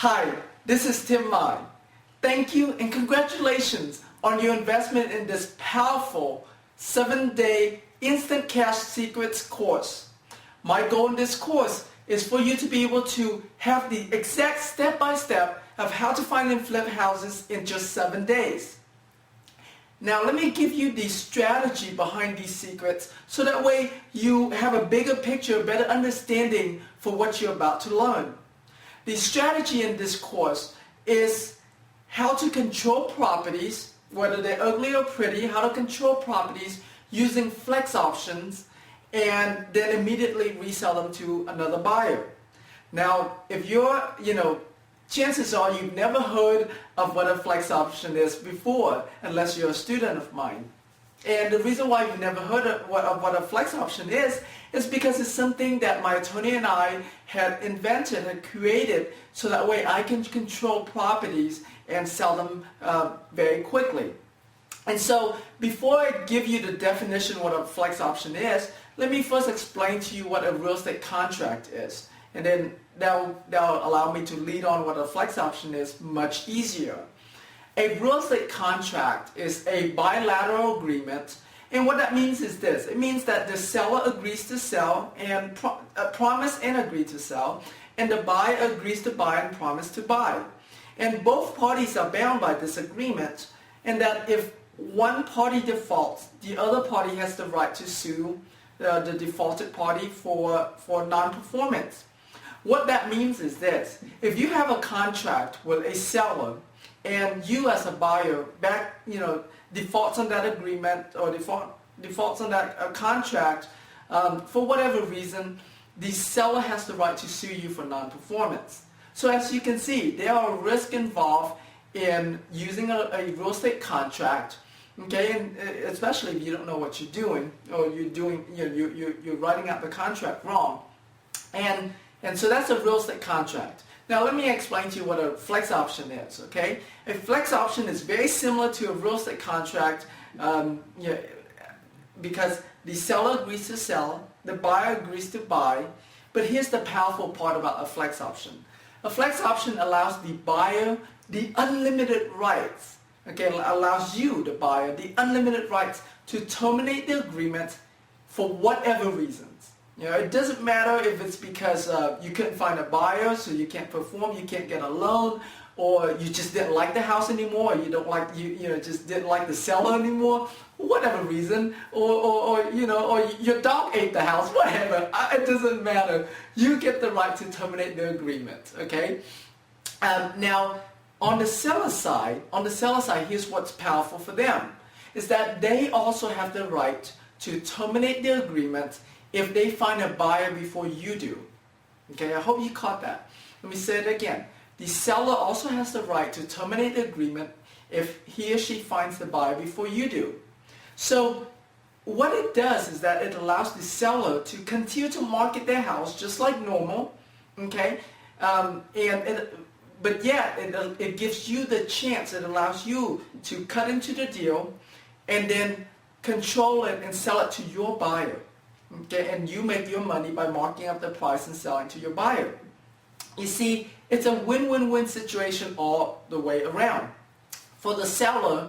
Hi, this is Tim Mai. Thank you and congratulations on your investment in this powerful 7-day Instant Cash Secrets course. My goal in this course is for you to be able to have the exact step-by-step of how to find and flip houses in just 7 days. Now let me give you the strategy behind these secrets so that way you have a bigger picture, a better understanding for what you're about to learn. The strategy in this course is how to control properties, whether they're ugly or pretty, how to control properties using flex options and then immediately resell them to another buyer. Now, if you're, chances are you've never heard of what a flex option is before, unless you're a student of mine. And the reason why you've never heard of what a flex option is because it's something that my attorney and I had invented and created so that way I can control properties and sell them very quickly. And so before I give you the definition of what a flex option is, let me first explain to you what a real estate contract is. And then that'll allow me to lead on what a flex option is much easier. A real estate contract is a bilateral agreement, and what that means is this. It means that the seller agrees to sell and promise and agree to sell, and the buyer agrees to buy and promise to buy. And both parties are bound by this agreement, and that if one party defaults, the other party has the right to sue the defaulted party for non-performance. What that means is this. If you have a contract with a seller and you as a buyer defaults on that agreement or defaults on that contract, for whatever reason, the seller has the right to sue you for non-performance. So as you can see, there are risks involved in using a real estate contract, okay, and especially if you don't know what you're doing or you're writing out the contract wrong. And so that's a real estate contract. Now let me explain to you what a flex option is, okay? A flex option is very similar to a real estate contract because the seller agrees to sell, the buyer agrees to buy, but here's the powerful part about a flex option. A flex option allows the buyer the unlimited rights, okay? It allows you, the buyer, the unlimited rights to terminate the agreement for whatever reasons. It doesn't matter if it's because you couldn't find a buyer, so you can't perform, you can't get a loan, or you just didn't like the house anymore, or you just didn't like the seller anymore, whatever reason, or your dog ate the house, whatever. It doesn't matter. You get the right to terminate the agreement. Okay. Now, on the seller side, here's what's powerful for them: is that they also have the right to terminate the agreement if they find a buyer before you do. Okay, I hope you caught that. Let me say it again. The seller also has the right to terminate the agreement if he or she finds the buyer before you do. So what it does is that it allows the seller to continue to market their house just like normal, okay? But yet it gives you the chance, it allows you to cut into the deal and then control it and sell it to your buyer. Okay, and you make your money by marking up the price and selling to your buyer. You see, it's a win-win-win situation all the way around. For the seller,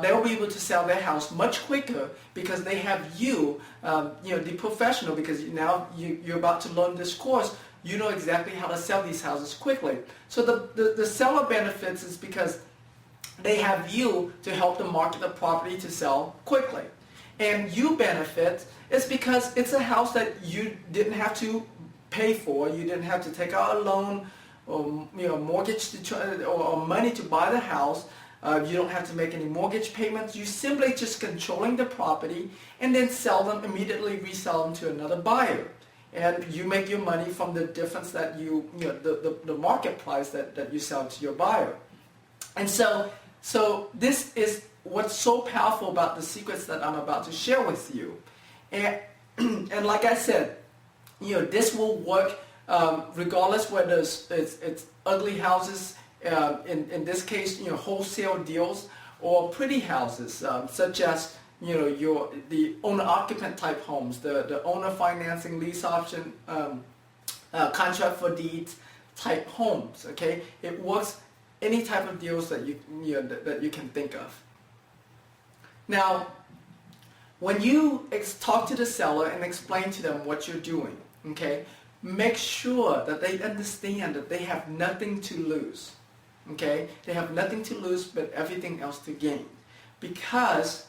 they'll be able to sell their house much quicker because they have you, the professional, because now you're about to learn this course. You know exactly how to sell these houses quickly. So the seller benefits is because they have you to help them market the property to sell quickly. And you benefit is because it's a house that you didn't have to pay for. You didn't have to take out a loan or mortgage or money to buy the house. You don't have to make any mortgage payments. You simply just controlling the property and then sell them, immediately resell them to another buyer. And you make your money from the difference that the market price that you sell to your buyer. And so this is what's so powerful about the secrets that I'm about to share with you. And like I said, this will work regardless whether it's ugly houses, in this case, wholesale deals, or pretty houses, such as the owner-occupant type homes, the owner financing, lease option, contract for deeds, type homes. Okay, it works any type of deals that that you can think of. Now, when you talk to the seller and explain to them what you're doing, okay, make sure that they understand that they have nothing to lose. Okay, they have nothing to lose but everything else to gain, because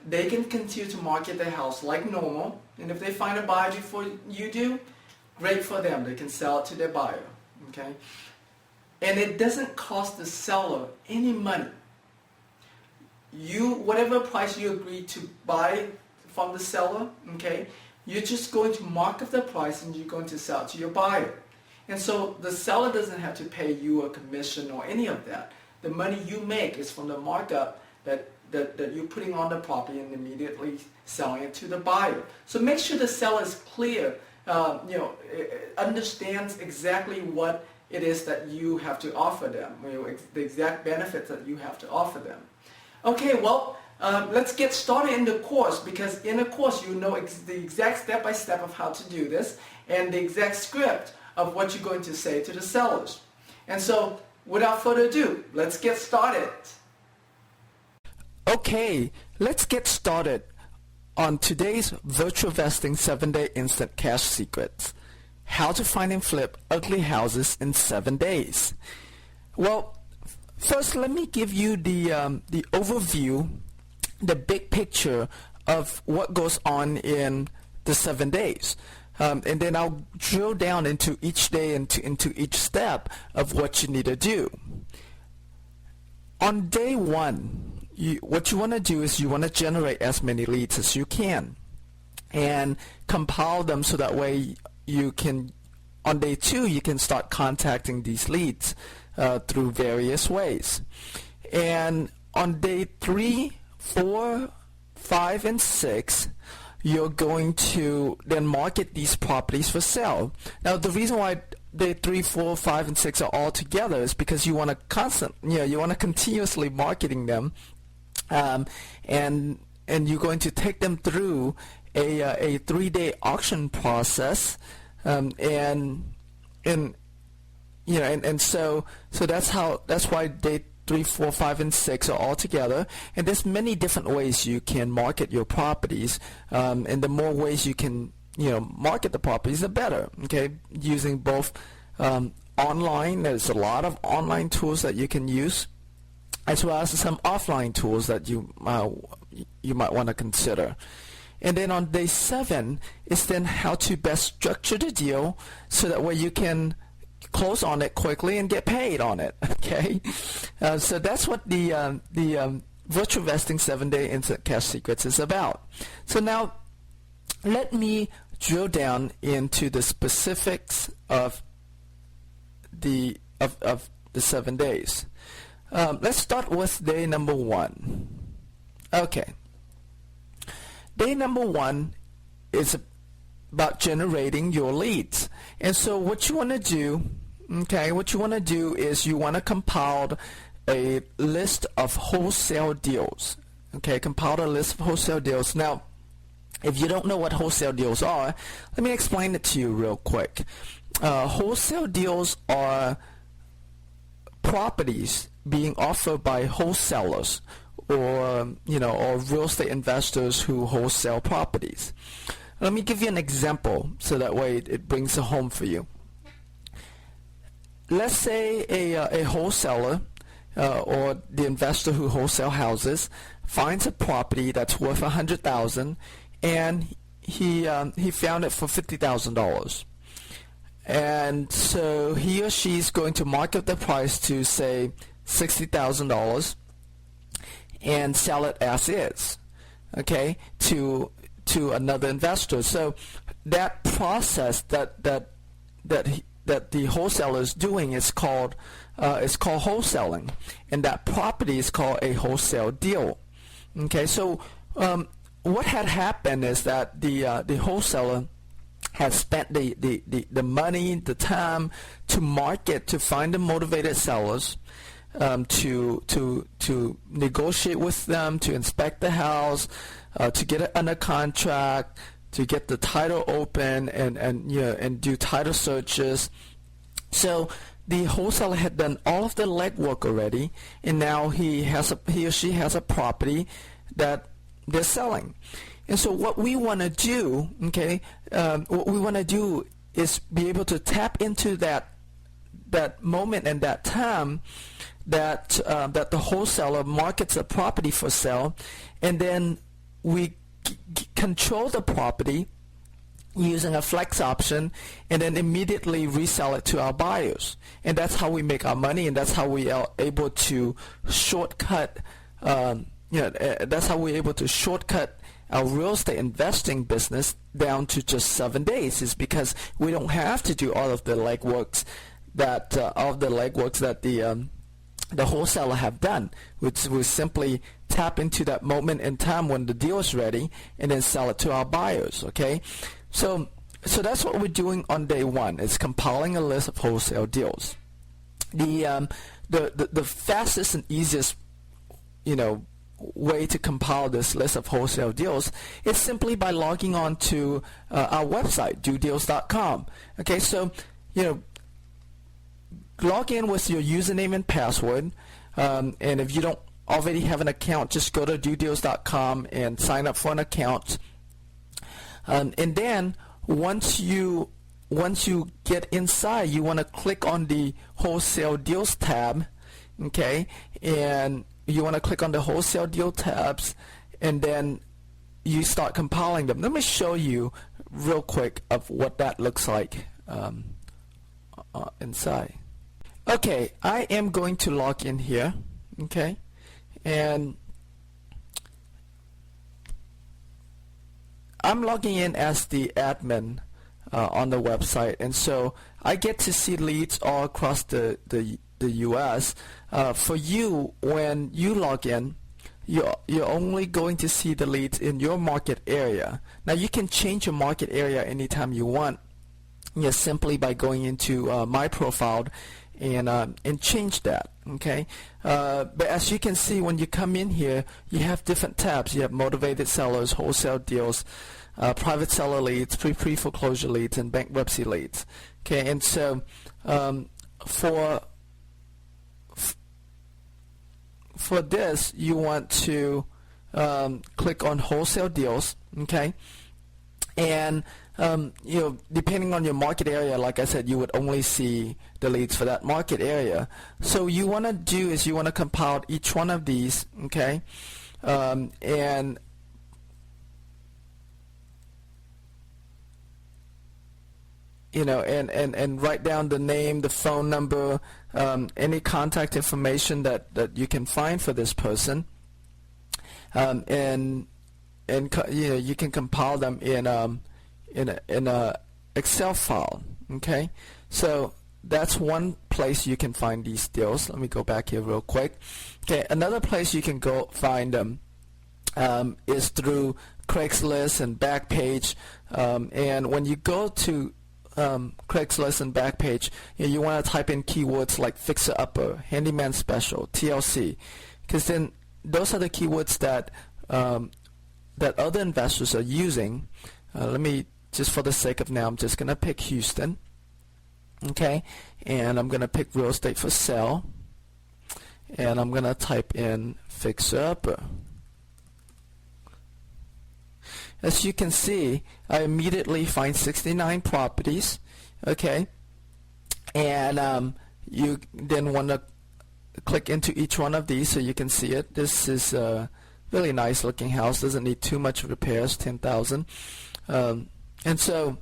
they can continue to market their house like normal, and if they find a buyer before you do, great for them. They can sell it to their buyer. Okay, and it doesn't cost the seller any money. Whatever price you agree to buy from the seller, okay, you're just going to mark up the price and you're going to sell it to your buyer. And so the seller doesn't have to pay you a commission or any of that. The money you make is from the markup that you're putting on the property and immediately selling it to the buyer. So make sure the seller is clear, understands exactly what it is that you have to offer them, the exact benefits that you have to offer them. Okay, well, let's get started in the course, because in the course you know the exact step-by-step of how to do this and the exact script of what you're going to say to the sellers. And so, without further ado, let's get started. Okay, let's get started on today's Virtual Vesting 7-Day Instant Cash Secrets. How to find and flip ugly houses in 7 days. Well, first let me give you the overview, the big picture of what goes on in the 7 days. And then I'll drill down into each day, into each step of what you need to do. On day one, what you want to do is you want to generate as many leads as you can and compile them so that way you can, on day two, you can start contacting these leads through various ways. And on day 3, 4, 5, and 6, you're going to then market these properties for sale. Now, the reason why day 3, 4, 5, and 6 are all together is because you want to continuously marketing them, and you're going to take them through a 3-day auction process, so that's why day 3, 4, 5, and 6 are all together. And there's many different ways you can market your properties, and the more ways you can market the properties, the better. Okay, using both online. There's a lot of online tools that you can use, as well as some offline tools that you might want to consider. And then on day 7 is then how to best structure the deal so that way you can close on it quickly and get paid on it. Okay, so that's what the Virtual Vesting 7-Day Instant Cash Secrets is about. So now let me drill down into the specifics of the 7 days. Let's start with day number 1. Okay. Day number 1 is about generating your leads. And so what you want to do, is you want to compile a list of wholesale deals. Okay, compile a list of wholesale deals. Now, if you don't know what wholesale deals are, let me explain it to you real quick. Wholesale deals are properties being offered by wholesalers or real estate investors who wholesale properties. Let me give you an example so that way it brings it home for you. Let's say a wholesaler or the investor who wholesale houses finds a property that's worth $100,000 and he found it for $50,000. And so he or she is going to market the price to say $60,000 and sell it as is, okay, to another investor. So that process that the wholesaler is doing is called wholesaling, and that property is called a wholesale deal. Okay, so what had happened is that the wholesaler has spent the money, the time to market, to find the motivated sellers, to negotiate with them, to inspect the house, to get it under contract, to get the title open, and do title searches. So the wholesaler had done all of the legwork already, and now he or she has a property that they're selling. And so what we want to do, okay, what we want to do is be able to tap into that moment and that time that the wholesaler markets a property for sale, and then we control the property using a flex option, and then immediately resell it to our buyers. And that's how we make our money, and that's how we are able to shortcut. That's how we're able to shortcut our real estate investing business down to just 7 days. Is because we don't have to do all of the legworks that the wholesaler have done. We simply tap into that moment in time when the deal is ready, and then sell it to our buyers. Okay. So that's what we're doing on day one. It's compiling a list of wholesale deals. The fastest and easiest, way to compile this list of wholesale deals is simply by logging on to our website, dodeals.com. Okay, so log in with your username and password, and if you don't already have an account, just go to dodeals.com and sign up for an account. And then once you get inside, you want to click on the wholesale deals tab, okay, and you want to click on the wholesale deal tabs, and then you start compiling them. Let me show you real quick of what that looks like inside. Okay, I am going to log in here, okay, and I'm logging in as the admin on the website, and so I get to see leads all across the US. For you, when you log in, you're only going to see the leads in your market area. Now you can change your market area anytime you want, simply by going into my profile and change that. Okay, but as you can see, when you come in here, you have different tabs. You have motivated sellers, wholesale deals, private seller leads, pre-foreclosure leads, and bankruptcy leads. Okay, and so for this, you want to click on wholesale deals. Okay, and depending on your market area, like I said, you would only see the leads for that market area. So you want to do is you want to compile each one of these, okay, and and write down the name, the phone number, any contact information that you can find for this person, and you can compile them in a Excel file. Okay, so that's one place you can find these deals. Let me go back here real quick. Okay, another place you can go find them is through Craigslist and Backpage, and when you go to Craigslist and Backpage, you want to type in keywords like fixer upper, handyman special, TLC, because then those are the keywords that other investors are using. Let me, just for the sake of now, I'm just going to pick Houston, okay, and I'm going to pick real estate for sale, and I'm going to type in fixer upper. As you can see, I immediately find 69 properties, okay, and you then want to click into each one of these so you can see it. This is a really nice looking house, doesn't need too much repairs, 10,000, and so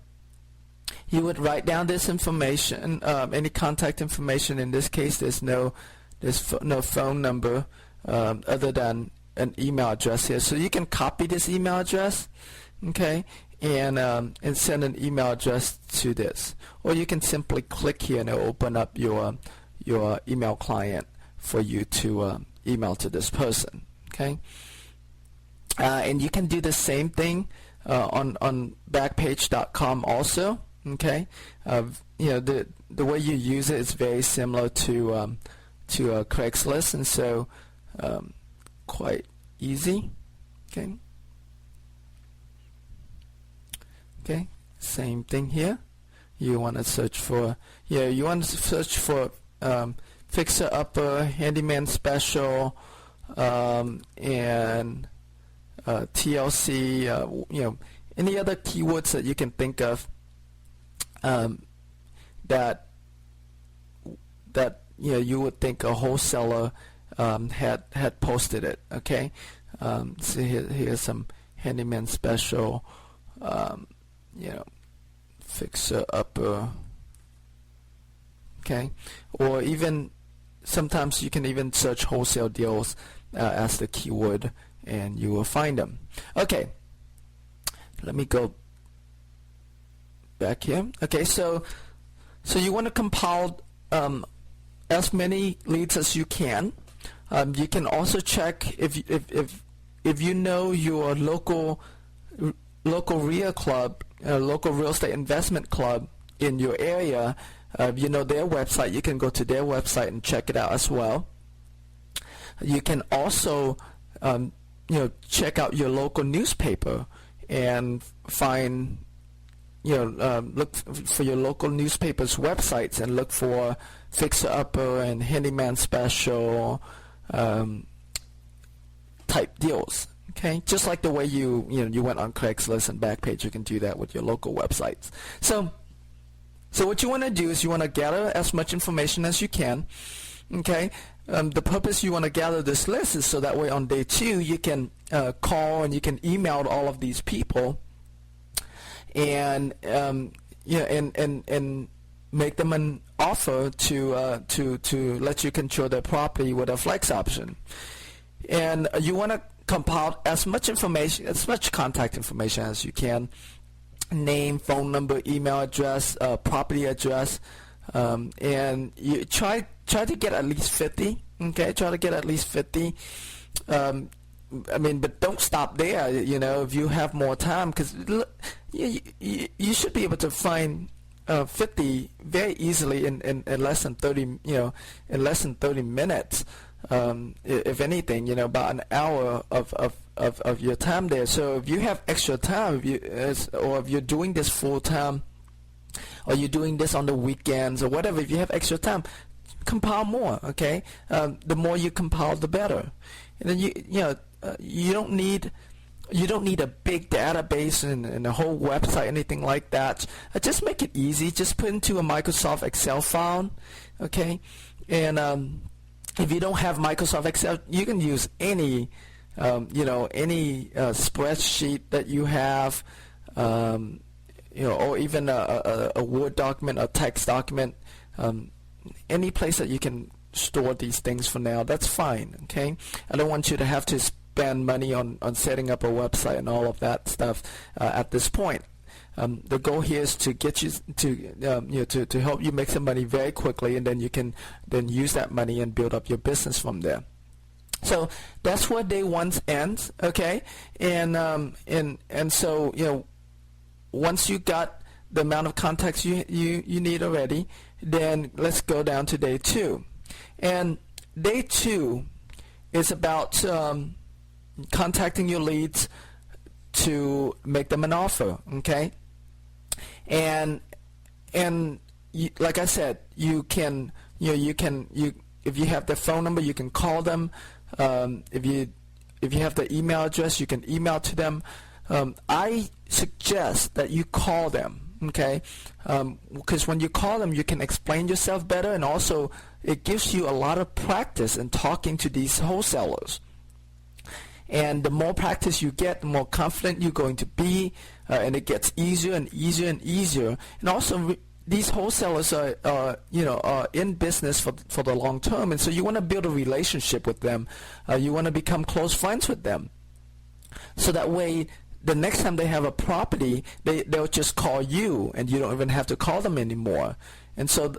you would write down this information, any contact information. In this case, there's no phone number other than an email address here, so you can copy this email address, okay, and send an email address to this, or you can simply click here and it'll open up your email client for you to email to this person. Okay, and you can do the same thing on Backpage.com also. Okay, the way you use it is very similar to Craigslist, and so quite easy. Okay, same thing here. you want to search for, fixer upper, handyman special, and TLC, any other keywords that you can think of that you would think a wholesaler had posted it. Okay, so here's some handyman special, fixer upper. Okay, or even sometimes you can even search wholesale deals as the keyword, and you will find them. Okay, let me go back here. Okay, so you want to compile as many leads as you can. You can also check if you know your local REIA club, local real estate investment club in your area. You know their website. You can go to their website and check it out as well. You can also check out your local newspaper and find, look for your local newspaper's websites and look for fixer upper and handyman special type deals. Okay, just like the way you went on Craigslist and Backpage, you can do that with your local websites. So what you want to do is you want to gather as much information as you can. Okay, the purpose you want to gather this list is so that way on day 2 you can call and you can email all of these people and and make them an offer to let you control their property with a flex option. And you want to compile as much information, as much contact information as you can. Name, phone number, email address, property address, and you try to get at least 50. Okay, try to get at least 50. But don't stop there. If you have more time, because you should be able to find 50 very easily in less than 30. In less than 30 minutes. If anything, about an hour of your time there. So if you have extra time, if you're doing this full time, or you're doing this on the weekends or whatever, if you have extra time, compile more. Okay, the more you compile, the better. And then you don't need a big database and a whole website, anything like that. Just make it easy. Just put into a Microsoft Excel file. Okay, and if you don't have Microsoft Excel, you can use any spreadsheet that you have, or even a Word document, a text document, any place that you can store these things for now. That's fine. Okay, I don't want you to have to spend money on setting up a website and all of that stuff at this point. The goal here is to get you to help you make some money very quickly, and then you can then use that money and build up your business from there. So that's where day 1 ends. Okay, and so once you got the amount of contacts you need already, then let's go down to day 2. And day 2 is about contacting your leads to make them an offer. Okay. And like I said, you can if you have their phone number, you can call them. If you have the email address, you can email to them. I suggest that you call them. Okay, because when you call them, you can explain yourself better, and also it gives you a lot of practice in talking to these wholesalers. And the more practice you get, the more confident you're going to be, and it gets easier and easier and easier. And also, these wholesalers are in business for the long term, and so you want to build a relationship with them. You want to become close friends with them, so that way the next time they have a property, they'll just call you, and you don't even have to call them anymore. And so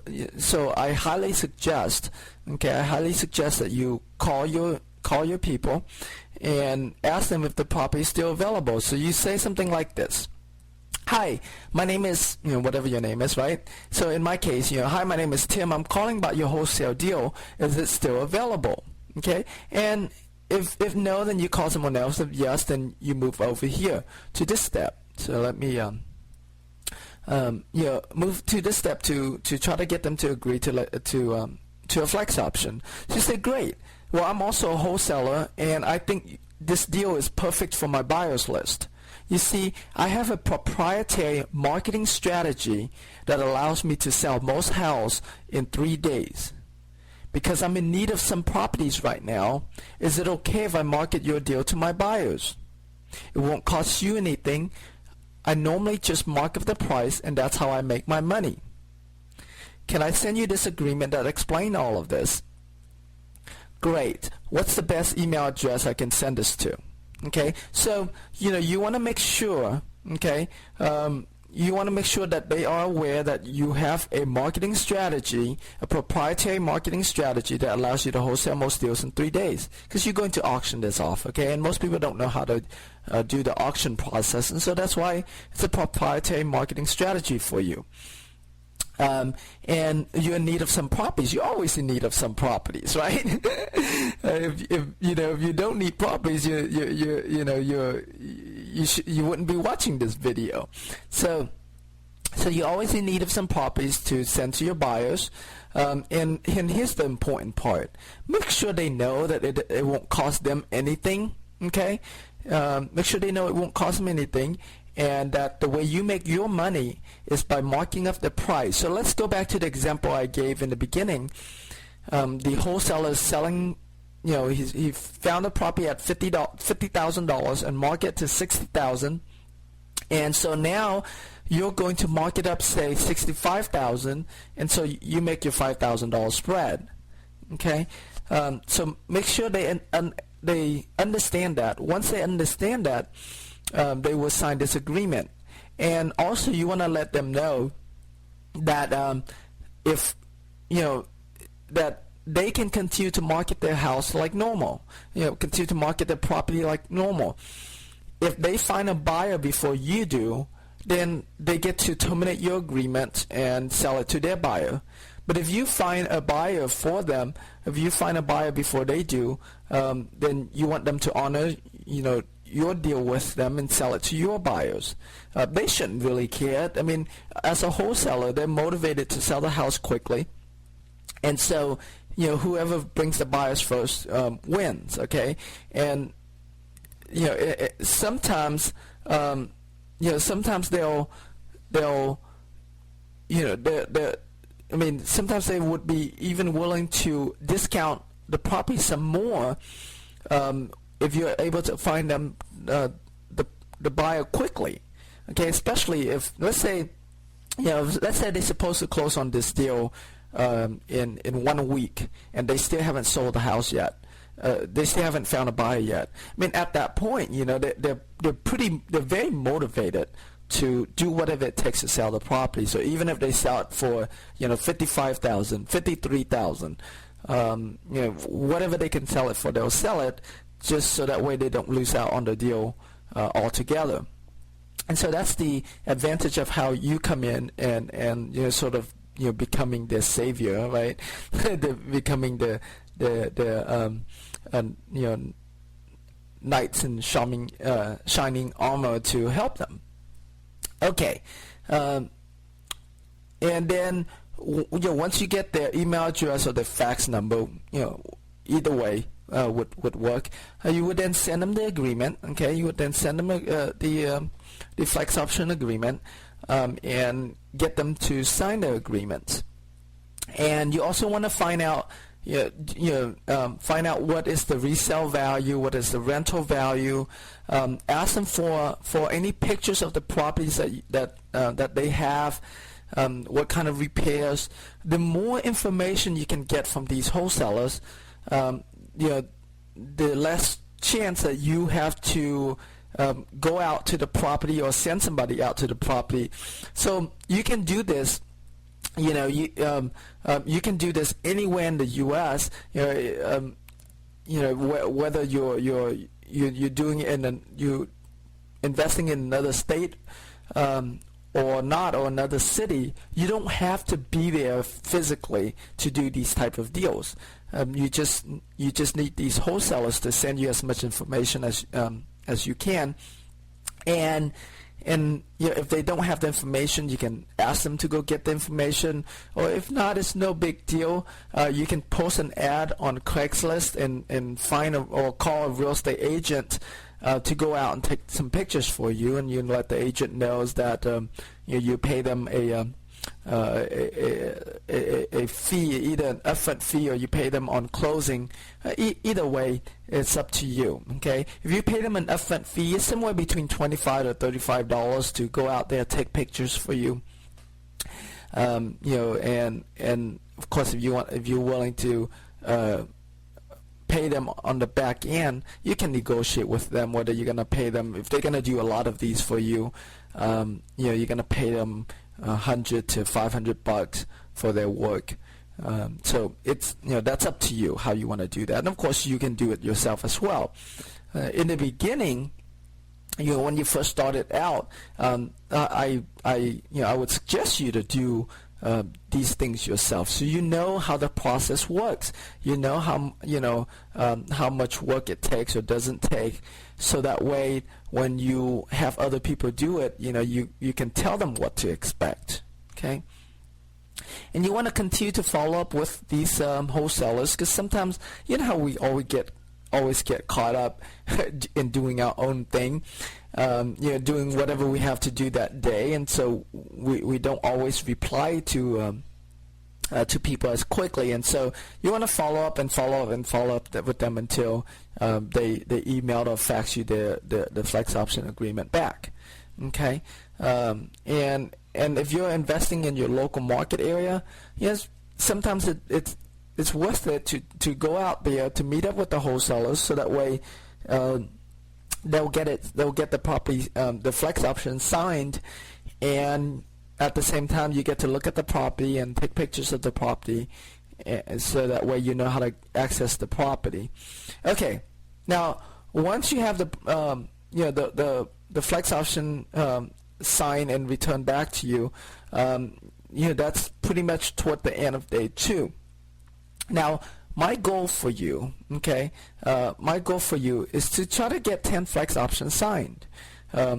I highly suggest, that you call your people and ask them if the property is still available. So you say something like this: "Hi, my name is," whatever your name is, right? So in my case, "Hi, my name is Tim. I'm calling about your wholesale deal. Is it still available?" Okay? And if no, then you call someone else. If yes, then you move over here to this step. So let me move to this step to try to get them to agree to a flex option. So you say, great. Well, I'm also a wholesaler, and I think this deal is perfect for my buyers list. You see, I have a proprietary marketing strategy that allows me to sell most houses in 3 days. Because I'm in need of some properties right now, is it okay if I market your deal to my buyers? It won't cost you anything. I normally just mark up the price, and that's how I make my money. Can I send you this agreement that explains all of this? Great. What's the best email address I can send this to? Okay, so you want to make sure, okay, you want to make sure that they are aware that you have a marketing strategy, a proprietary marketing strategy that allows you to wholesale most deals in 3 days, because you're going to auction this off, okay, and most people don't know how to do the auction process, and so that's why it's a proprietary marketing strategy for you. And you're in need of some properties. You're always in need of some properties, right? if you don't need properties, you wouldn't be watching this video. So you're always in need of some properties to send to your buyers. And here's the important part: make sure they know that it won't cost them anything. Okay, make sure they know it won't cost them anything. And that the way you make your money is by marking up the price. So let's go back to the example I gave in the beginning. The wholesaler is selling, he found a property at $50,000 and market to $60,000. And so now you're going to mark it up, say $65,000, and so you make your $5,000 spread. Okay, so make sure they understand that. Once they understand that, they will sign this agreement. And also you want to let them know that if that they can continue to market their house like normal, continue to market their property like normal. If they find a buyer before you do, then they get to terminate your agreement and sell it to their buyer. But if you find a buyer for them, if you find a buyer before they do, then you want them to honor your deal with them and sell it to your buyers. They shouldn't really care. I mean, as a wholesaler, they're motivated to sell the house quickly, and so whoever brings the buyers first wins. Okay, and sometimes sometimes sometimes they would be even willing to discount the property some more. If you're able to find them the buyer quickly, okay, especially if let's say they're supposed to close on this deal in 1 week and they still haven't sold the house yet, they still haven't found a buyer yet. I mean, at that point, they're very motivated to do whatever it takes to sell the property. So even if they sell it for $55,000, $53,000, whatever they can sell it for, they'll sell it, just so that way they don't lose out on the deal altogether. And so that's the advantage of how you come in and sort of becoming their savior, right? Becoming the knights in shining armor to help them. Okay, and then once you get their email address or their fax number, either way would work. You would then send them the agreement. Okay, you would then send them the flex option agreement and get them to sign the agreement. And you also want to find out find out what is the resale value, what is the rental value. Ask them for any pictures of the properties that they have. What kind of repairs. The more information you can get from these wholesalers, the less chance that you have to go out to the property or send somebody out to the property. So you can do this. You can do this anywhere in the U.S. Whether you're doing it you investing in another state or not, or another city. You don't have to be there physically to do these type of deals. You just need these wholesalers to send you as much information as you can, and And if they don't have the information, you can ask them to go get the information. Or if not, it's no big deal. You can post an ad on Craigslist and find or call a real estate agent to go out and take some pictures for you, and you let the agent knows that you pay them a fee, either an upfront fee or you pay them on closing. Either way, it's up to you. Okay, if you pay them an upfront fee, it's somewhere between $25 to $35 to go out there take pictures for you. And of course, if you're willing to pay them on the back end, you can negotiate with them whether you're gonna pay them. If they're gonna do a lot of these for you, you're gonna pay them $100 to $500 for their work. So it's that's up to you how you want to do that. And of course, you can do it yourself as well. In the beginning, when you first started out, I would suggest you to do these things yourself, so you know how the process works. You know how much work it takes or doesn't take, so that way when you have other people do it, you can tell them what to expect. Okay, and you want to continue to follow up with these wholesalers, because sometimes how we always get caught up in doing our own thing, doing whatever we have to do that day, and so we don't always reply to people as quickly, and so you want to follow up with them until they email or fax you the flex option agreement back. Okay, and if you're investing in your local market area, yes, sometimes it's worth it to go out there to meet up with the wholesalers, so that way they'll get the property, the flex option signed, and at the same time you get to look at the property and take pictures of the property, so that way you know how to access the property. Okay, now once you have the flex option signed and returned back to you, that's pretty much toward the end of day 2. Now, my goal for you, is to try to get 10 flex options signed. As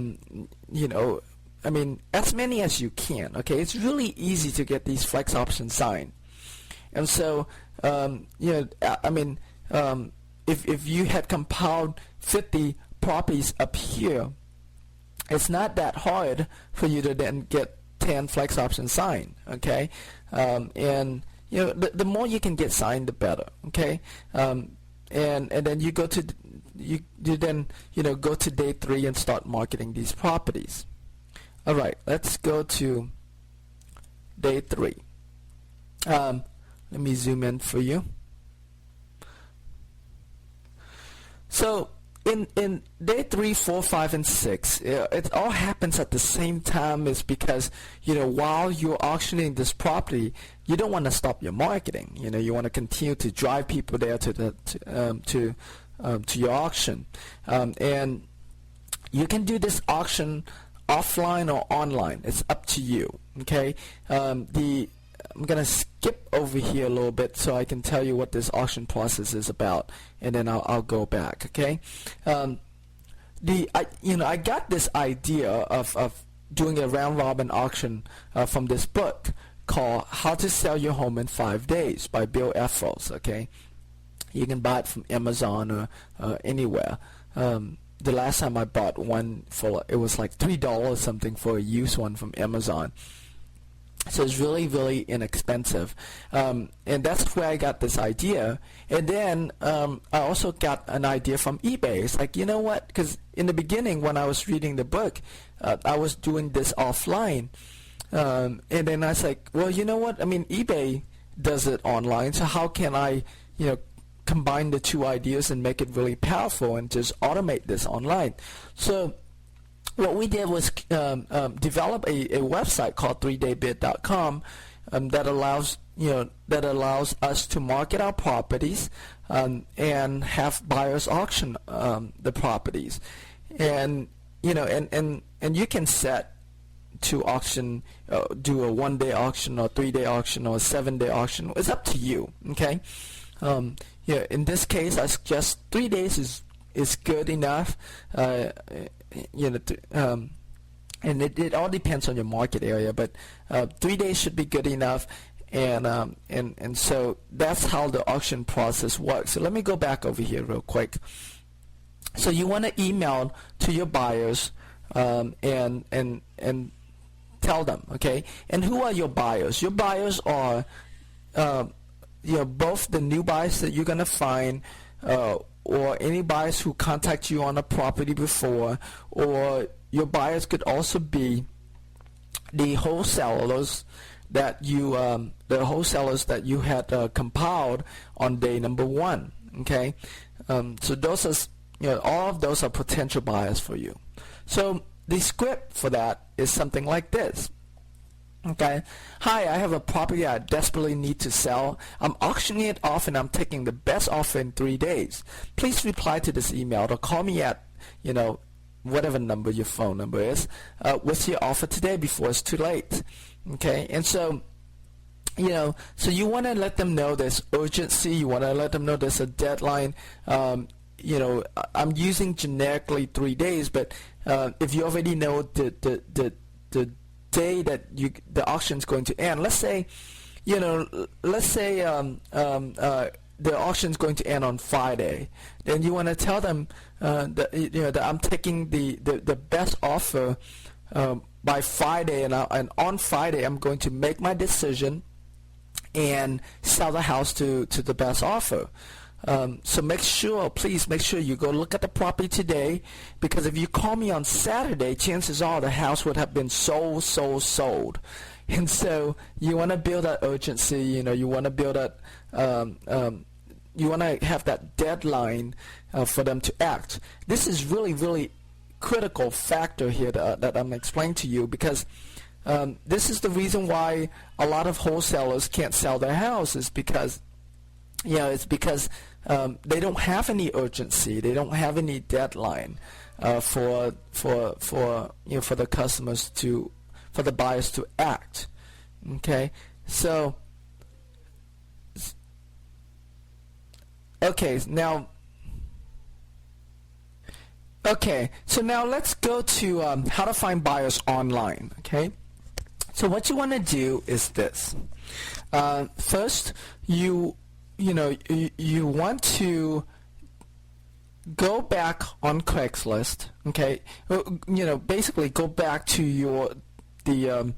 many as you can. Okay, it's really easy to get these flex options signed, and so if you had compiled 50 properties up here, it's not that hard for you to then get 10 flex options signed. Okay, and the more you can get signed, the better. Okay, and then you go to go to day 3 and start marketing these properties. All right, let's go to day 3. Let me zoom in for you. So in day 3, 4, 5, and 6, it all happens at the same time. Is because while you're auctioning this property, you don't want to stop your marketing. You want to continue to drive people there to your auction, and you can do this auction offline or online. It's up to you. Okay, I'm gonna skip over here a little bit so I can tell you what this auction process is about, and then I'll go back. Okay, I got this idea of doing a round robin auction from this book called How to Sell Your Home in 5 Days by Bill Effros. Okay, you can buy it from Amazon or anywhere. The last time I bought one it was like $3 something for a used one from Amazon. So it's really, really inexpensive. And that's where I got this idea. And then I also got an idea from eBay. It's like, what? Because in the beginning when I was reading the book, I was doing this offline. And then I was like, well, you know what? I mean, eBay does it online. So how can I, combine the two ideas and make it really powerful and just automate this online? So what we did was develop a website called 3daybid.com that allows us to market our properties and have buyers auction the properties, and you can set to auction, do a 1-day auction or 3-day auction or a 7-day auction. It's up to you. Okay. In this case, I suggest 3 days is good enough. and it all depends on your market area, but 3 days should be good enough. And so that's how the auction process works. So let me go back over here real quick. So you want to email to your buyers and tell them, okay? And who are your buyers? Your buyers are both the new buyers that you're going to find, or any buyers who contact you on a property before, or your buyers could also be the wholesalers that you had compiled on day number 1. Okay, so those are all of those are potential buyers for you. So the script for that is something like this. Okay, hi, I have a property I desperately need to sell. I'm auctioning it off and I'm taking the best offer in 3 days. Please reply to this email or call me at, whatever number your phone number is, with your offer today before it's too late. Okay, and so, so you want to let them know there's urgency. You want to let them know there's a deadline. I'm using generically 3 days, but if you already know the day that the auction is going to end, let's say the auction is going to end on Friday, then you want to tell them that I'm taking the best offer by Friday, and on Friday I'm going to make my decision and sell the house to the best offer. So please make sure you go look at the property today, because if you call me on Saturday, chances are the house would have been sold. And so you want to build that urgency. You want to build that. You want to have that deadline for them to act. This is really, really critical factor here that I'm explaining to you, because this is the reason why a lot of wholesalers can't sell their houses, because it's because they don't have any urgency. They don't have any deadline for the customers for the buyers to act. Okay, so now let's go to how to find buyers online. Okay, so what you want to do is this. First, you want to go back on Craigslist. Okay, basically go back to the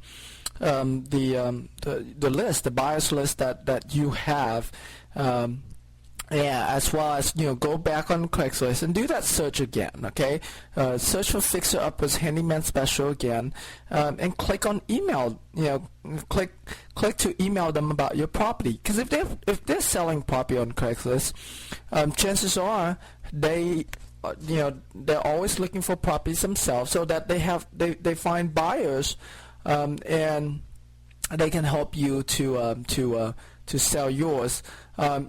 list, the buyers list that you have. As well as go back on Craigslist and do that search again. Okay, search for Fixer Uppers Handyman Special again, and click on email. Click to email them about your property. Because if they're selling property on Craigslist, chances are they're always looking for properties themselves, so that they find buyers, and they can help you to sell yours.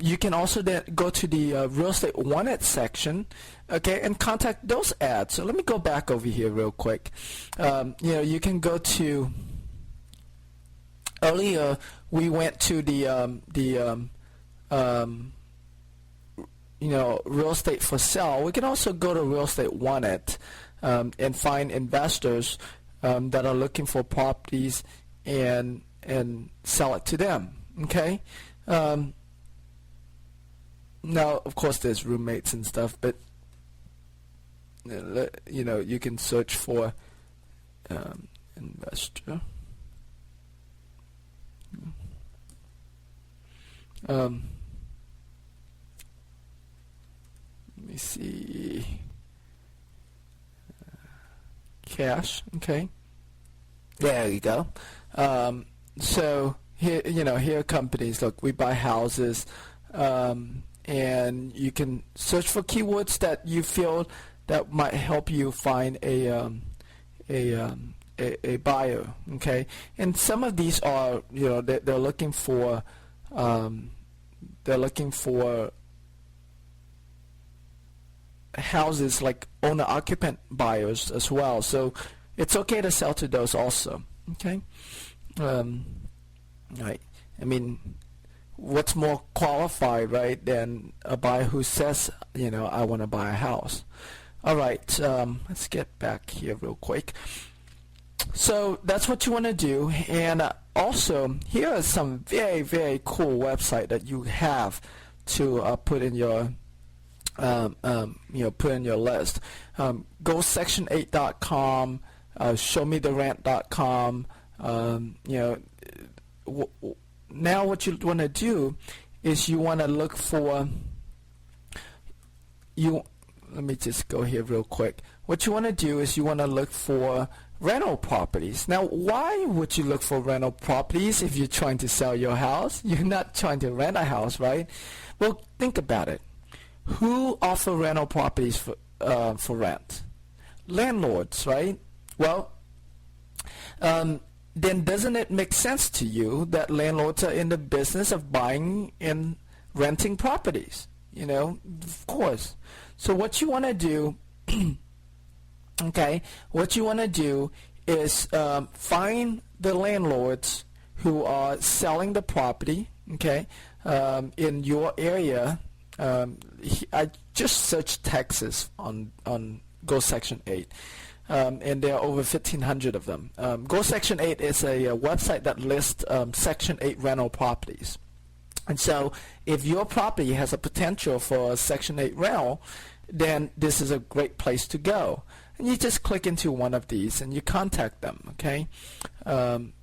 You can also then go to the real estate wanted section, okay, and contact those ads. So let me go back over here real quick. You can go to, earlier we went to the real estate for sale. We can also go to real estate wanted and find investors that are looking for properties and sell it to them. Okay. Now, of course, there's roommates and stuff, but you can search for investor. Let me see. Cash. Okay. There you go. So here, here are companies. Look, we buy houses. And you can search for keywords that you feel that might help you find a buyer. Okay, and some of these are they're looking for houses like owner occupant buyers as well. So it's okay to sell to those also. Okay, right. I mean, what's more qualified, right, than a buyer who says, I want to buy a house. All right, let's get back here real quick. So that's what you want to do. And also, here are some very, very cool website that you have to put in your put in your list. Go section8.com, showmetherent.com. Now what you want to do is you want to look for let me just go here real quick. What you want to do is you want to look for rental properties. Now, why would you look for rental properties if you're trying to sell your house? You're not trying to rent a house, right? Well, think about it. Who offer rental properties for rent? Landlords, right? Well, then doesn't it make sense to you that landlords are in the business of buying and renting properties? Of course. So what you want to do, what you want to do is find the landlords who are selling the property, in your area. I just searched Texas on Go Section 8. And there are over 1,500 of them. Go Section 8 is a website that lists Section 8 rental properties. And so if your property has a potential for a Section 8 rental, then this is a great place to go. And you just click into one of these and you contact them, okay?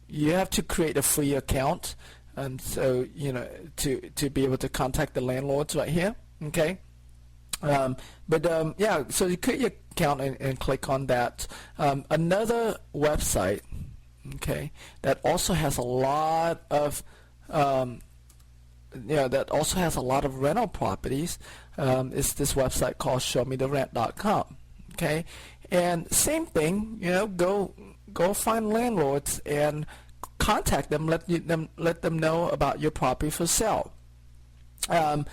You have to create a free account, and so, to be able to contact the landlords right here, okay? So you create your account and click on that. Another website, that also has a lot of rental properties is this website called showmetherent.com. Okay, and same thing, go find landlords and contact them, let them know about your property for sale. And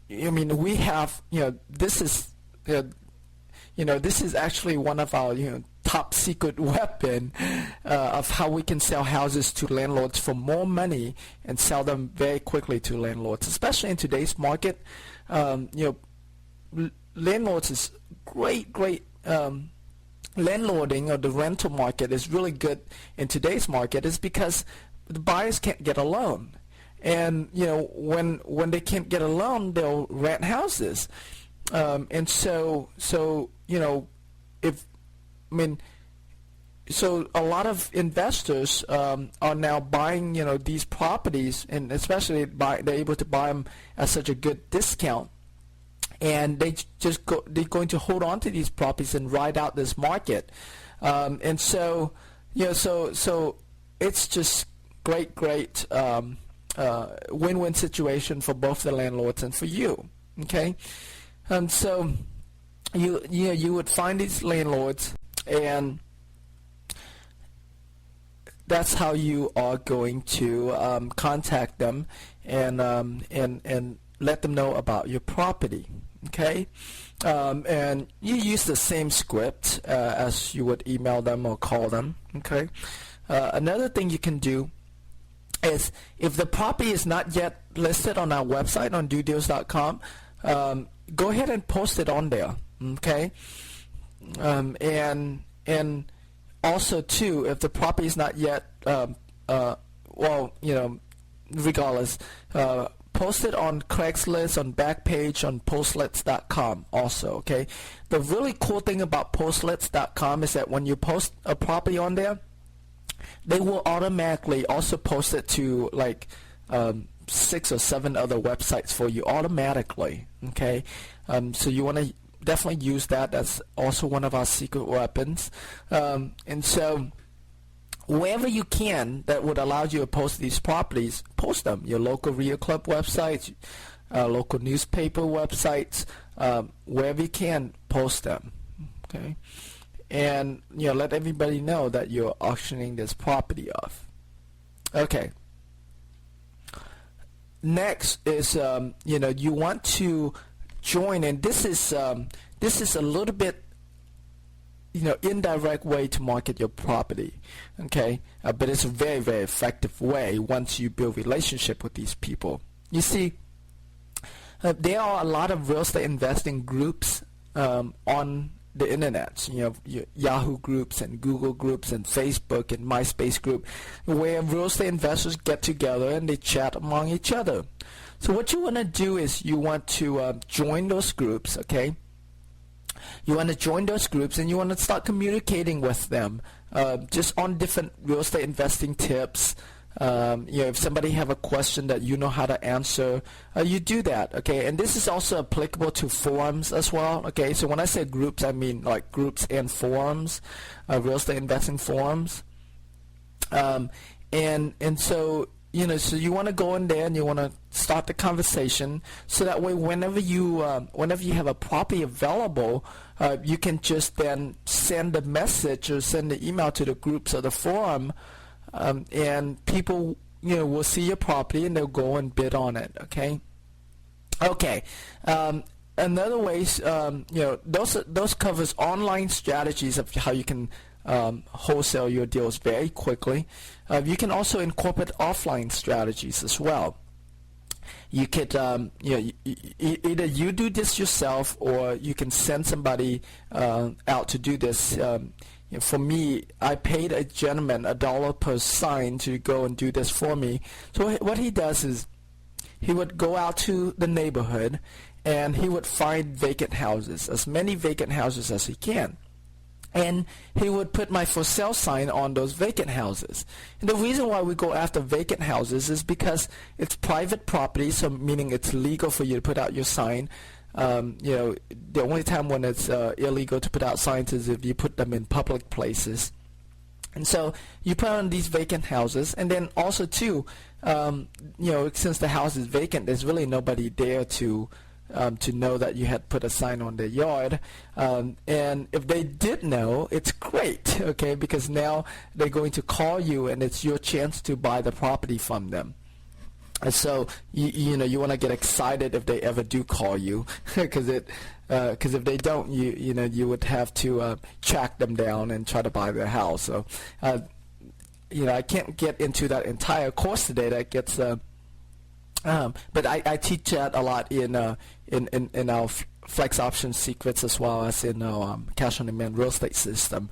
we have, this is actually one of our top secret weapon of how we can sell houses to landlords for more money and sell them very quickly to landlords, especially in today's market. Landlords is great landlording, or the rental market is really good in today's market, is because the buyers can't get a loan. And when they can't get a loan, they'll rent houses. So a lot of investors are now buying these properties, and especially they're able to buy them at such a good discount, and they're going to hold on to these properties and ride out this market. So it's just great win-win situation for both the landlords and for you. Okay, so you would find these landlords, and that's how you are going to contact them and let them know about your property. Okay, and you use the same script as you would email them or call them. Okay, another thing you can do is, if the property is not yet listed on our website on dodeals.com, go ahead and post it on there. Okay, and also too, if the property is not yet regardless, post it on Craigslist, on Backpage, on Postlets.com also. Okay, the really cool thing about Postlets.com is that when you post a property on there, they will automatically also post it to 6 or 7 other websites for you automatically. Okay, so you want to definitely use that. That's also one of our secret weapons. And so wherever you can that would allow you to post these properties, post them. Your local Real Club websites, local newspaper websites, wherever you can, post them. Okay, and let everybody know that you're auctioning this property off. Okay. Next is you want to join, and this is a little bit indirect way to market your property, okay, but it's a very, very effective way once you build relationship with these people. You see, there are a lot of real estate investing groups on the internet. You know, your Yahoo groups and Google groups and Facebook and MySpace group, where real estate investors get together and they chat among each other. So what you want to do is you want to join those groups, okay? You want to join those groups and you want to start communicating with them just on different real estate investing tips. You know, if somebody have a question that you know how to answer, you do that, okay? And this is also applicable to forums as well, okay? So when I say groups, I mean like groups and forums, real estate investing forums. And so, you know, so you want to go in there and you want to start the conversation, so that way whenever you have a property available, you can just then send a message or send an email to the groups or the forum, and people, you know, will see your property and they'll go and bid on it, okay? Okay. Another ways, you know, those covers online strategies of how you can wholesale your deals very quickly. You can also incorporate offline strategies as well. You could, you know, either you do this yourself or you can send somebody out to do this. You know, for me, I paid a gentleman $1 per sign to go and do this for me. So what he does is he would go out to the neighborhood and he would find vacant houses, as many vacant houses as he can. And he would put my for sale sign on those vacant houses. And the reason why we go after vacant houses is because it's private property, so meaning it's legal for you to put out your sign. You know, the only time when it's illegal to put out signs is if you put them in public places. And so you put on these vacant houses, and then also too, you know, since the house is vacant, there's really nobody there to know that you had put a sign on their yard. And if they did know, it's great, okay, because now they're going to call you and it's your chance to buy the property from them. And so, you know, you want to get excited if they ever do call you, because if they don't, you know, you would have to track them down and try to buy their house. So, you know, I can't get into that entire course today. That gets but I teach that a lot in our Flex Option Secrets, as well as in our Cash on Demand real estate system.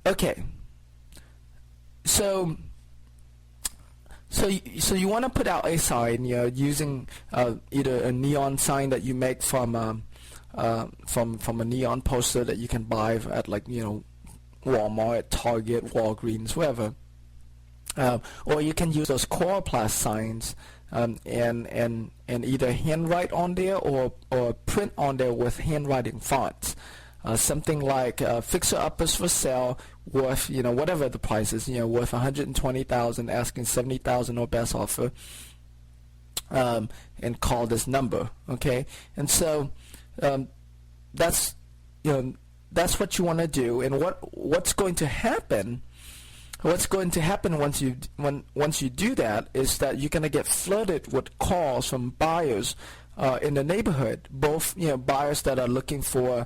Okay, so you want to put out a sign, you know, using either a neon sign that you make from a neon poster that you can buy at, like, you know, Walmart, Target, Walgreens, wherever. Or you can use those Coroplast signs and either handwrite on there or print on there with handwriting fonts. Something like fixer uppers for sale worth, you know, whatever the price is, you know, worth $120,000, asking $70,000 or best offer, and call this number, okay? And so that's, you know, that's what you want to do. And what's going to happen? What's going to happen once you do that is that you're going to get flooded with calls from buyers in the neighborhood, both, you know, buyers that are looking for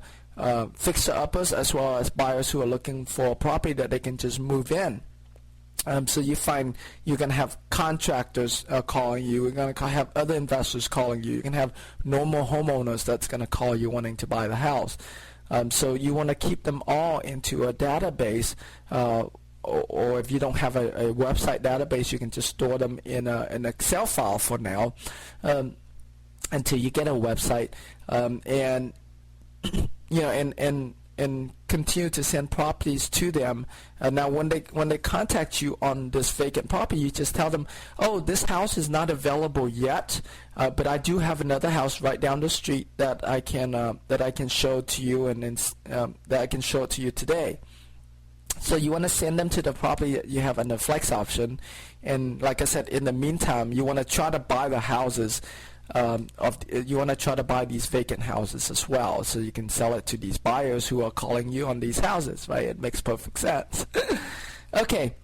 fixer-uppers, as well as buyers who are looking for a property that they can just move in. So you find you're going to have contractors calling you. You're going to have other investors calling you. You can have normal homeowners that's going to call you wanting to buy the house. So you want to keep them all into a database, or if you don't have a website database, you can just store them in an Excel file for now, until you get a website, and you know, and continue to send properties to them. Now, when they contact you on this vacant property, you just tell them, "Oh, this house is not available yet, but I do have another house right down the street that I can show to you, and that I can show it to you today." So you want to send them to the property that you have under Flex Option, and like I said, in the meantime, you want to try to buy the houses. You want to try to buy these vacant houses as well, so you can sell it to these buyers who are calling you on these houses, right? It makes perfect sense. Okay.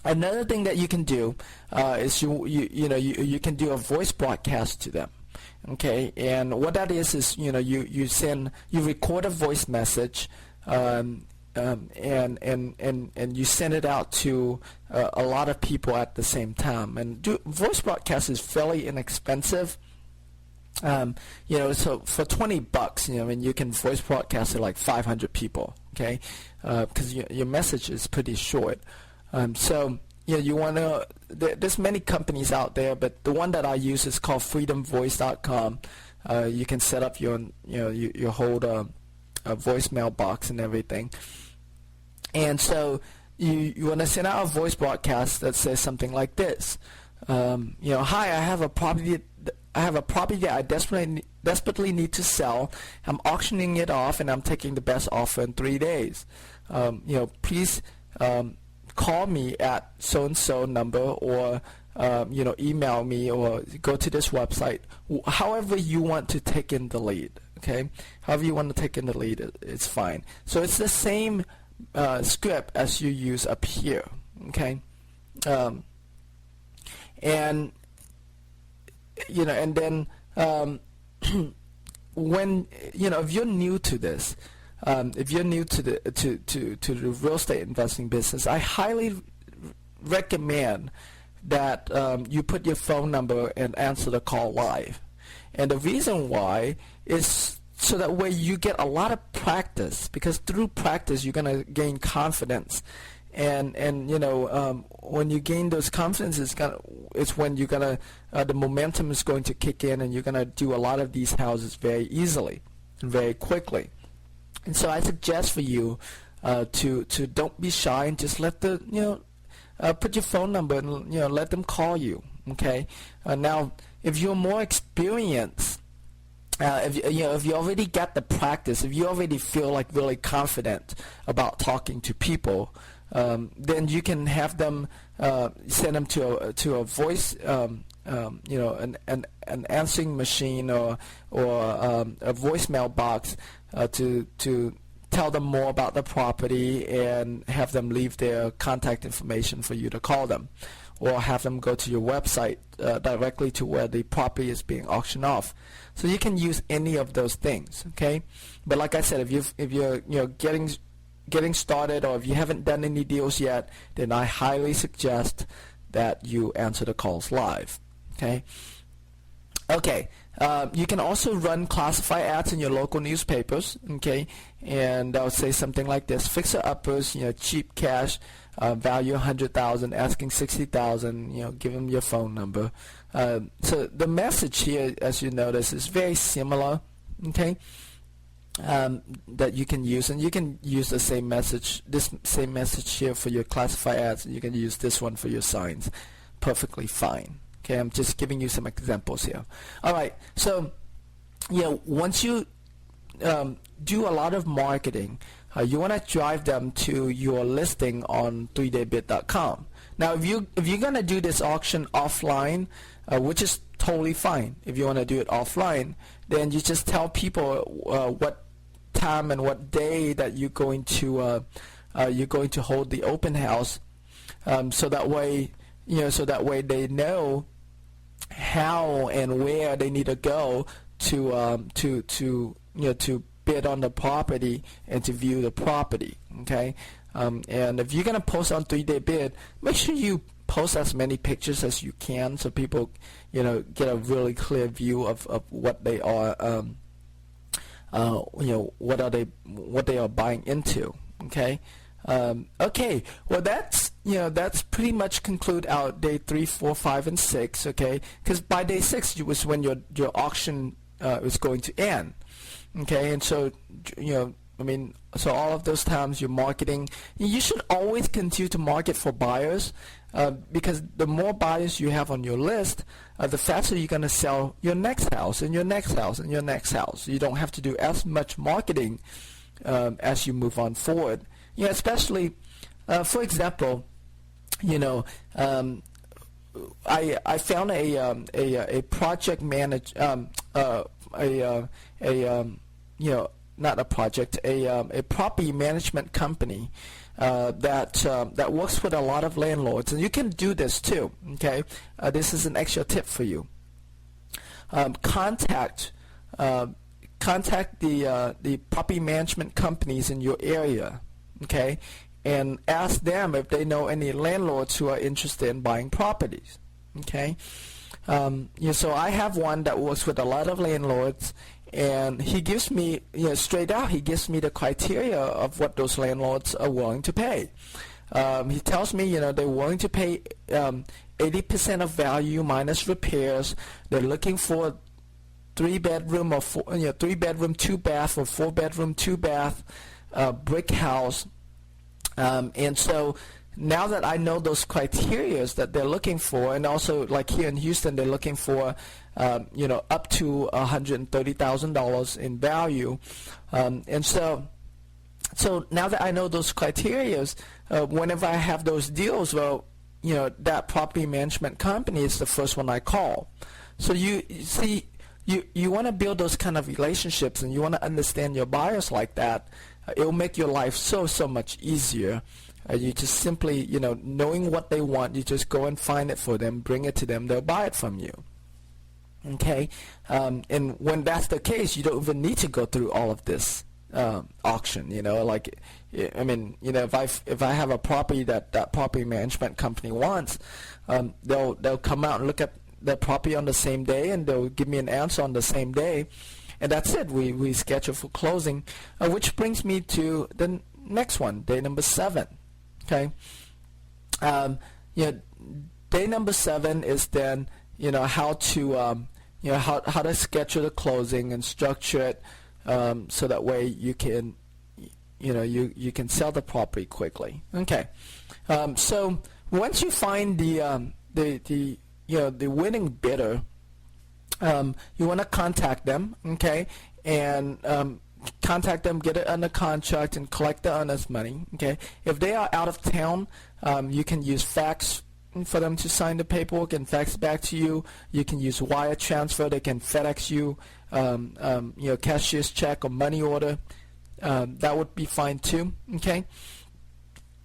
Another thing that you can do is you can do a voice broadcast to them. Okay, and what that is you record a voice message. And you send it out to a lot of people at the same time. And voice broadcast is fairly inexpensive. So for $20, I mean, you can voice broadcast to like 500 people, okay? Because your message is pretty short. You want to. There's many companies out there, but the one that I use is called freedomvoice.com. You can set up your whole voicemail box and everything. And so you want to send out a voice broadcast that says something like this. Hi, I have a property that I desperately need to sell. I'm auctioning it off, and I'm taking the best offer in 3 days. Please call me at so-and-so number, or email me, or go to this website. However you want to take in the lead, okay? However you want to take in the lead, it's fine. So it's the same script as you use up here, okay? And then when if you're new to this, if you're new to the real estate investing business, I highly recommend that you put your phone number and answer the call live. And the reason why is so that way you get a lot of practice, because through practice you're going to gain confidence. And when you gain those confidence, it's when you're gonna the momentum is going to kick in, and you're gonna do a lot of these houses very easily and very quickly. And so I suggest for you to don't be shy, and just let put your phone number and let them call you. Okay. Now, if you're more experienced, if you already got the practice, if you already feel like really confident about talking to people, then you can have them send them to a voice, an answering machine or a voicemail box to tell them more about the property, and have them leave their contact information for you to call them, or have them go to your website directly to where the property is being auctioned off. So you can use any of those things, okay? But like I said, if you're getting started, or if you haven't done any deals yet, then I highly suggest that you answer the calls live. Okay. You can also run classified ads in your local newspapers. Okay, and I'll say something like this: fixer uppers, cheap cash, value 100,000, asking 60,000. Give them your phone number. So the message here, as you notice, is very similar. Okay. That you can use, and you can use the same message, this same message here for your classified ads, and you can use this one for your signs perfectly fine. Okay, I'm just giving you some examples here. All right, so once you do a lot of marketing, you want to drive them to your listing on 3daybit.com. Now, if you're gonna do this auction offline, which is totally fine. If you want to do it offline, then you just tell people what time and what day that you're going to hold the open house, so that way they know how and where they need to go to bid on the property and to view the property. Okay, and if you're gonna post on 3Day Bid, make sure you post as many pictures as you can, so people get a really clear view of what they are what they are buying into. Okay. Well, that's pretty much conclude our day 3, 4, 5, and 6. Okay, because by day 6 was when your auction is going to end. Okay, and so so all of those times you're marketing. You should always continue to market for buyers, because the more buyers you have on your list, the faster you're going to sell your next house and your next house and your next house. You don't have to do as much marketing as you move on forward. Especially, for example, I found a project manager, not a project, a property management company that works with a lot of landlords, and you can do this too. Okay, this is an extra tip for you. Contact the property management companies in your area. Okay, and ask them if they know any landlords who are interested in buying properties. Okay, So I have one that works with a lot of landlords, and he gives me, straight out, he gives me the criteria of what those landlords are willing to pay. He tells me, they're willing to pay 80% of value minus repairs. They're looking for 3-bedroom or 3-bedroom, 2-bath, or 4-bedroom, 2-bath brick house. And so now that I know those criterias that they're looking for, and also like here in Houston, they're looking for up to $130,000 in value, and so now that I know those criterias, whenever I have those deals, well, that property management company is the first one I call. So you see, you want to build those kind of relationships, and you want to understand your buyers like that. It'll make your life so much easier. You just simply, knowing what they want, you just go and find it for them, bring it to them, they'll buy it from you. Okay, and when that's the case, you don't even need to go through all of this auction. If I have a property that property management company wants, they'll come out and look at the property on the same day, and they'll give me an answer on the same day, and that's it. We schedule for closing, which brings me to the next one, day number 7. Okay, day number 7 is then how to how to schedule the closing and structure it so that way you can you can sell the property quickly. Okay, so once you find the winning bidder, you want to contact them. Okay, and contact them, get it under contract, and collect the earnest money. Okay, if they are out of town, you can use fax for them to sign the paperwork and fax back to you. You can use wire transfer. They can FedEx you, cashier's check or money order. That would be fine too. Okay,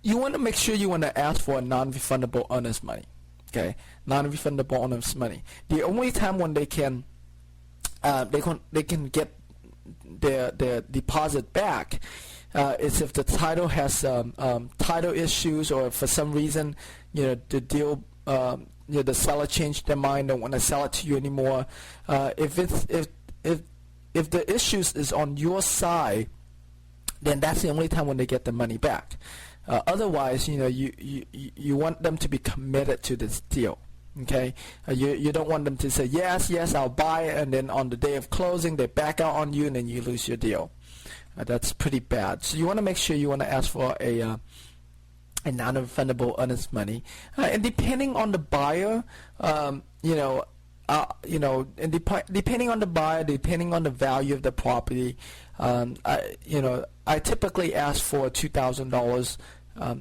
you want to make sure you want to ask for a non-refundable earnest money. Okay, non-refundable earnest money. The only time when they can get their deposit back is if the title has title issues, or for some reason the deal the seller changed their mind, don't want to sell it to you anymore. If the issues is on your side, then that's the only time when they get the money back. Otherwise, you want them to be committed to this deal. Okay, you don't want them to say yes I'll buy it, and then on the day of closing they back out on you, and then you lose your deal. That's pretty bad. So you want to make sure you want to ask for a non-refundable earnest money, and depending on the buyer, and depending on the buyer, depending on the value of the property, I typically ask for $2,000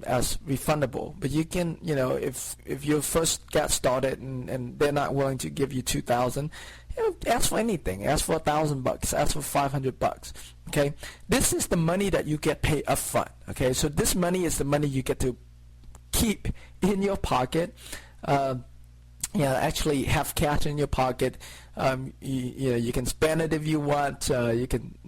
as refundable. But you can, if you first got started and they're not willing to give you $2,000, ask for anything. Ask for $1,000. Ask for $500. Okay, this is the money that you get paid up front. Okay, so this money is the money you get to keep in your pocket. Actually have cash in your pocket. You can spend it if you want. You can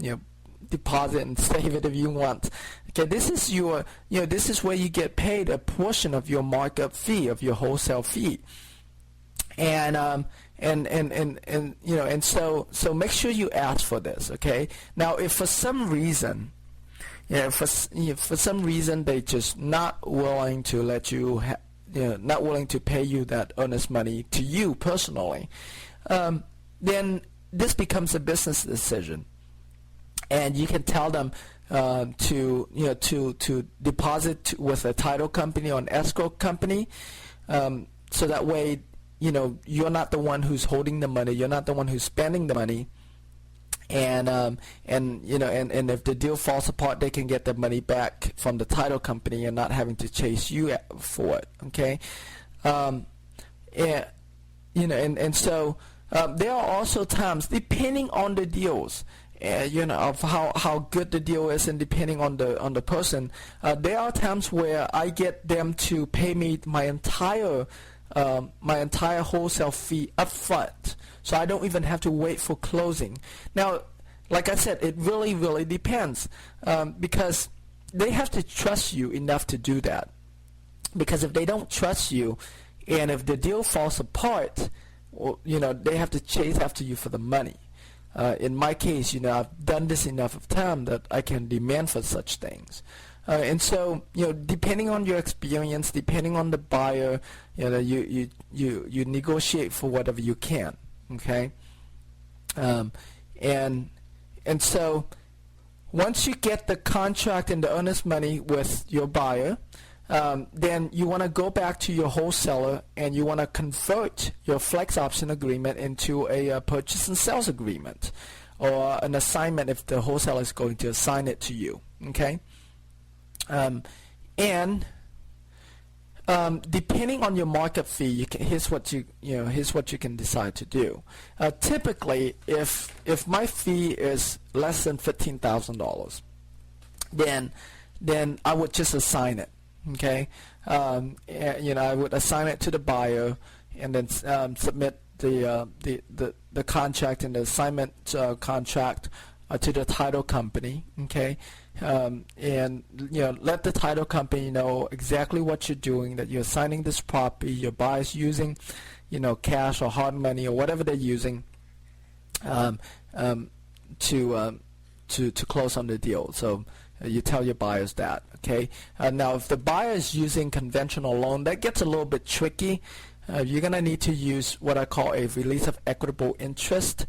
deposit and save it if you want. Okay, this is your this is where you get paid a portion of your markup fee, of your wholesale fee. And so make sure you ask for this. Okay, now if for some reason for some reason they just not willing to let you not willing to pay you that earnest money to you personally, then this becomes a business decision, and you can tell them to deposit with a title company or an escrow company, so that way you're not the one who's holding the money, you're not the one who's spending the money, and if the deal falls apart, they can get their money back from the title company and not having to chase you for it. Okay, so there are also times, depending on the deals, of how good the deal is, and depending on the person, there are times where I get them to pay me my entire wholesale fee up front, so I don't even have to wait for closing. Now, like I said, it really depends, because they have to trust you enough to do that. Because if they don't trust you, and if the deal falls apart, they have to chase after you for the money. In my case, I've done this enough of time that I can demand for such things. And so, depending on your experience, depending on the buyer, you negotiate for whatever you can. Okay. And so once you get the contract and the earnest money with your buyer, then you want to go back to your wholesaler and you want to convert your flex option agreement into a purchase and sales agreement, or an assignment if the wholesaler is going to assign it to you. Okay. Depending on your market fee, here's what you can decide to do. Typically, if my fee is less than $15,000, then I would just assign it. Okay, I would assign it to the buyer and then submit the contract and the assignment contract to the title company. Okay. And let the title company know exactly what you're doing, that you're assigning this property, your buyer's using cash or hard money or whatever they're using to close on the deal. So you tell your buyers that. Okay. Now if the buyer is using conventional loan, that gets a little bit tricky. You're gonna need to use what I call a release of equitable interest.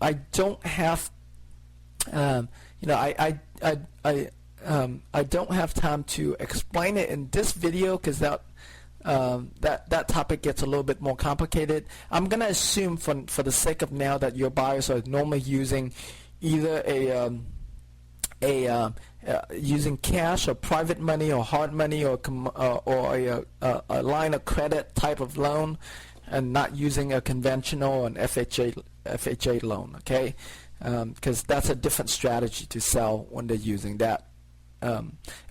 I don't have I don't have time to explain it in this video because that topic gets a little bit more complicated. I'm gonna assume for the sake of now that your buyers are normally using either using cash or private money or hard money or a line of credit type of loan, and not using a conventional and FHA loan. Okay. Because that's a different strategy to sell when they're using that.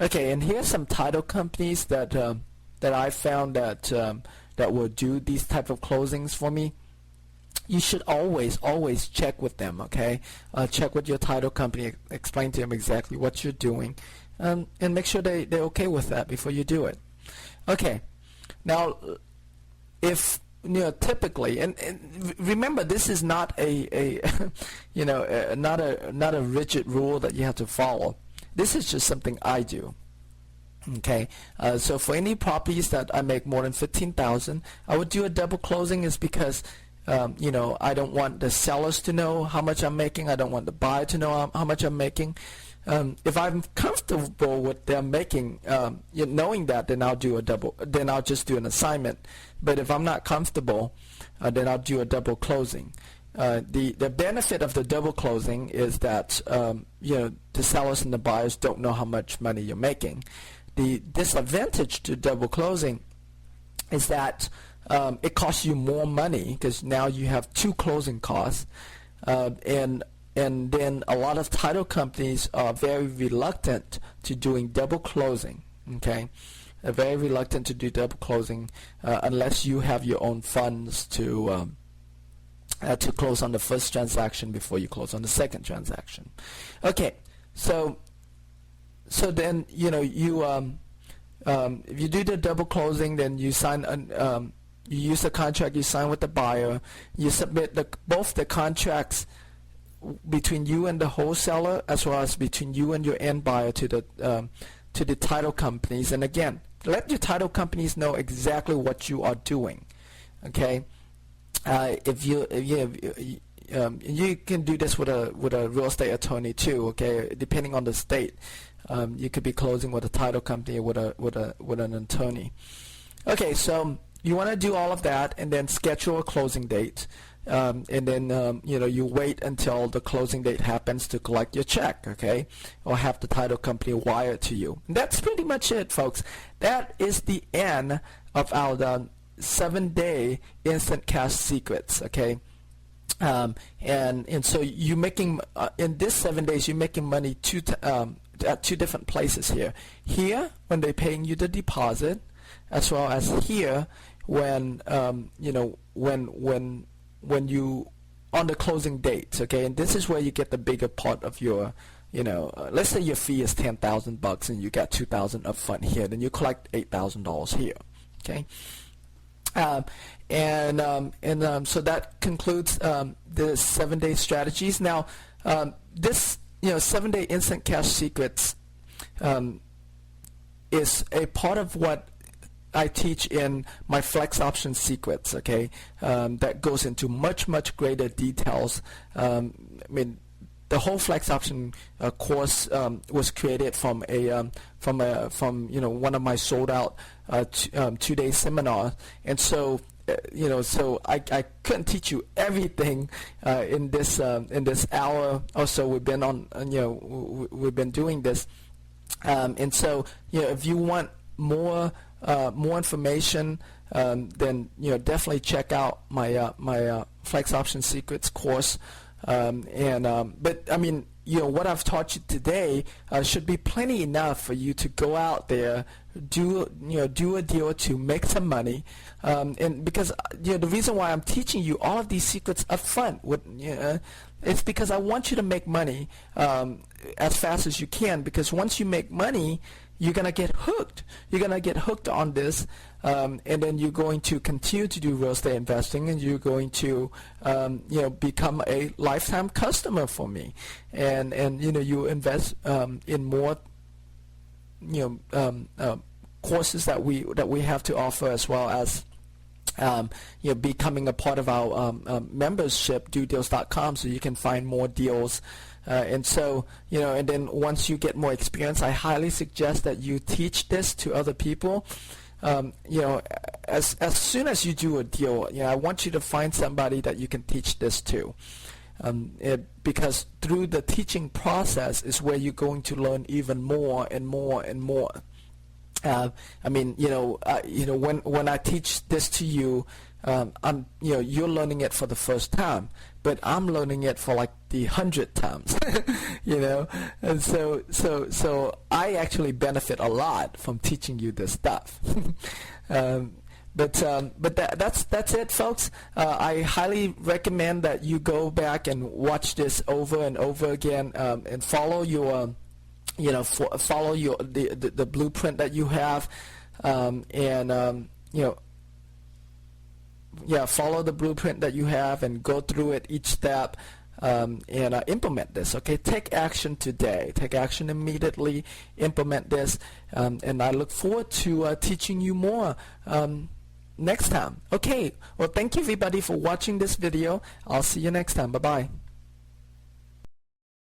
Okay, and here's some title companies that I found that will do these type of closings for me. You should always check with them. Okay, check with your title company, explain to them exactly what you're doing, and make sure they're okay with that before you do it. Okay, now if typically, and remember, this is not a not a rigid rule that you have to follow. This is just something I do. Okay, so for any properties that I make more than $15,000, I would do a double closing. Is because I don't want the sellers to know how much I'm making. I don't want the buyer to know how much I'm making. If I'm comfortable with them making, knowing that, then I'll do a double. Then I'll just do an assignment. But if I'm not comfortable, then I'll do a double closing. The benefit of the double closing is that the sellers and the buyers don't know how much money you're making. The disadvantage to double closing is that it costs you more money because now you have two closing costs, and then a lot of title companies are very reluctant to doing double closing. Okay, they're very reluctant to do double closing unless you have your own funds to close on the first transaction before you close on the second transaction. Okay, so then if you do the double closing, then you sign you use the contract you sign with the buyer. You submit both the contracts between you and the wholesaler, as well as between you and your end buyer to the title companies. And again, let your title companies know exactly what you are doing. Okay, you can do this with a real estate attorney too. Okay, depending on the state, you could be closing with a title company with an attorney. Okay, so you want to do all of that and then schedule a closing date. And then you wait until the closing date happens to collect your check, okay, or have the title company wire it to you. And that's pretty much it, folks. That is the end of our 7-day instant cash secrets, okay. And so you're making in this 7 days you're making money at two different places here. Here when they're paying you the deposit, as well as here when when you on the closing dates, okay. And this is where you get the bigger part of your let's say your fee is $10,000 and you got $2,000 up front here, then you collect $8,000 here, okay. So that concludes the 7-day strategies. Now, this 7-day instant cash secrets is a part of what I teach in my Flex Option Secrets. Okay, that goes into much greater details. I mean, the whole Flex Option course was created from one of my sold out 2-day seminar, and so so I couldn't teach you everything in this hour or so we've been on. We've been doing this, and so if you want more information, then definitely check out my my Flex Option Secrets course. But I mean, what I've taught you today should be plenty enough for you to go out there, do a deal or two, make some money, and because the reason why I'm teaching you all of these secrets up front, it's because I want you to make money as fast as you can. Because once you make money, you're gonna get hooked. You're gonna get hooked on this, and then you're going to continue to do real estate investing, and you're going to, become a lifetime customer for me, and you invest in more, courses that we have to offer, as well as becoming a part of our membership, dodeals.com, so you can find more deals. And so, and then once you get more experience, I highly suggest that you teach this to other people. As soon as you do a deal, I want you to find somebody that you can teach this to. Because through the teaching process is where you're going to learn even more and more and more. I mean, when I teach this to you, you're learning it for the first time, but I'm learning it for like the 100th times, and so I actually benefit a lot from teaching you this stuff. But that's it, folks. I highly recommend that you go back and watch this over and over again, and follow your follow the blueprint that you have, follow the blueprint that you have and go through it each step, and implement this. Okay, take action today. Take action immediately. Implement this, and I look forward to teaching you more next time. Okay, well, thank you everybody for watching this video. I'll see you next time. Bye-bye.